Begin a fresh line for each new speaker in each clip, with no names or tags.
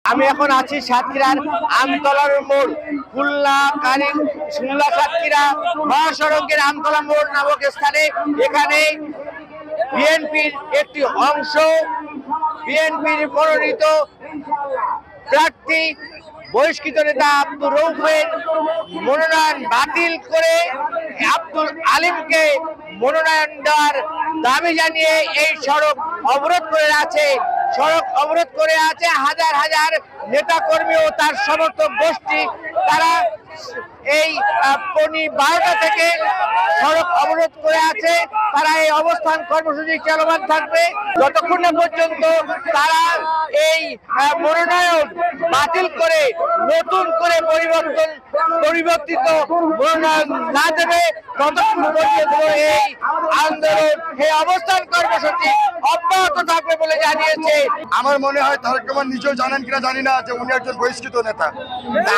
আমি এখন আছি সাতক্ষীরার আমতলার মোড়, খুলনা সাতক্ষীরা মহাসড়কের আমতলা মোড় নামক স্থানে। এখানে বিএনপির একটি অংশ, বিএনপির মনোনীত প্রার্থী বহিষ্কৃত নেতা আব্দুর রউফের মনোনয়ন বাতিল করে আব্দুল আলিমকে মনোনয়ন দেওয়ার দাবি জানিয়ে এই সড়ক অবরোধ করে আছে। সড়ক অবরোধ করে আছে হাজার হাজার নেতা কর্মী ও তার সমর্থক গোষ্ঠী। তারা এই পৌনে 12টা থেকে সড়ক অবরোধ করে আছে। তারা এই অবস্থান কর্মসূচি চলমান থাকবে যতক্ষণ না পর্যন্ত তারা এই মনোনয়ন বাতিল করে নতুন করে পরিবর্তিত মনোনয়ন না দেবে ততক্ষণ পর্যন্ত এই আন্দোলন, এই অবস্থান কর্মসূচি অব্যাহত থাকবে বলে জানিয়েছে।
আমার মনে হয় তারেক রহমান নিজেও জানেন কিনা জানি না যে উনি একজন বহিষ্কৃত নেতা।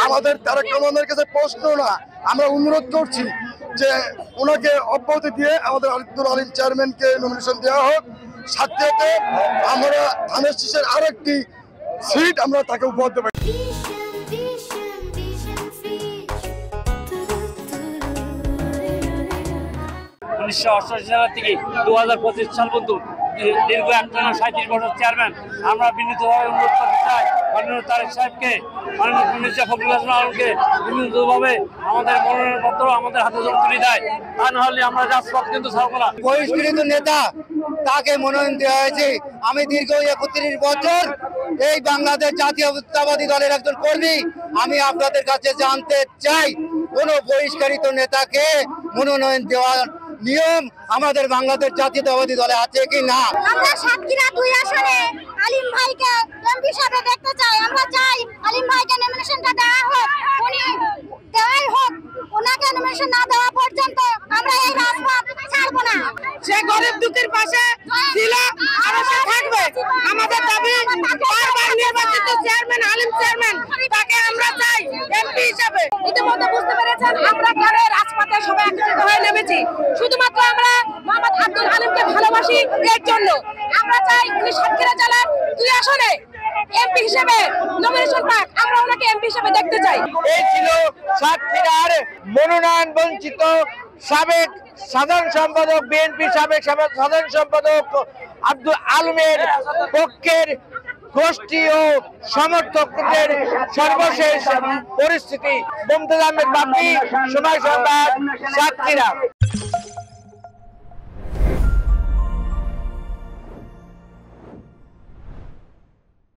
আমাদের তারেক রহমানের কাছে প্রশ্ন না, আমরা অনুরোধ করছি যে ওনাকে অব্যাহতি দিয়ে আমাদের আব্দুল আলিম চেয়ারম্যানকে নমিনেশন দেওয়া হোক। সাথে আমরা ধানের শীষের আরেকটি সিট আমরা তাকে উপহার দেব।
1988 সাল থেকে 2025 সাল পর্যন্ত দীর্ঘ একটানা 37 বছর চেয়ারম্যান। আমরা বিনীতভাবে অনুরোধ করতে চাই মাননীয় তারেক সাহেবকে, মাননীয় মির্জা ফখরুল হাসান আলমকে বিনীতভাবে আমাদের মনোনয়নপত্র আমাদের হাতে তুলে দেয়, তা না হলে আমরা রাজপথ কিন্তু ছাড়বো না।
বহিষ্কৃত নেতা তাকে মনোনয়ন দেওয়া হয়েছে। আমি দীর্ঘ 31 বছর এই বাংলাদেশ জাতীয়তাবাদী দলের একজন কর্মী। আমি আপনাদের কাছে জানতে চাই কোন বহিষ্কৃত নেতাকে মনোনয়ন দেওয়ার নিয়ম আমাদের বাংলাদেশ জাতীয়তাবাদী দলে আছে কি না।
আমরা সাতক্ষীরা 2 আসনে আলিম ভাইকে এমপি হিসেবে দেখতে চাই। আমরা চাই আলিম ভাইকে নমিনেশনটা দেওয়া হোক, উনি দেওয়াই হোক। ওনাকে নমিনেশন না দেওয়া পর্যন্ত আমরা এই রাজপথ ছাড়বো না।
সে গরিব দুঃখীর পাশে ছিল, আরো সে থাকবে। আমাদের দাবি বারবার নির্বাচিত চেয়ারম্যান আলিম চেয়ারম্যান, তাকে আমরা চাই এমপি হিসেবে।
ইতিমধ্যে বুঝতে পেরেছেন আমরা কেন রাজপথে সবাই একত্রিত হয়ে নেমেছি। শুধুমাত্র আমরা মোহাম্মদ আব্দুল আলিমকে ভালোবাসি, এর জন্য আমরা চাই উনি সাতক্ষীরা জেলার 2 আসনে এমপি হিসেবে নমিনেশন পাক। আমরা ওনাকে এমপি হিসেবে দেখতে চাই।
এই ছিল সাতক্ষীরার মনোনয়ন বঞ্চিত সাবেক সাধারণ সম্পাদক, বিএনপি সাবেক সাধারণ সম্পাদক আব্দুল আলমের পক্ষের গোষ্ঠী ও সমর্থকদের সর্বশেষ পরিস্থিতি। মুমতাজ আহমেদ বাপি, সময় সংবাদ, সাতক্ষীরা।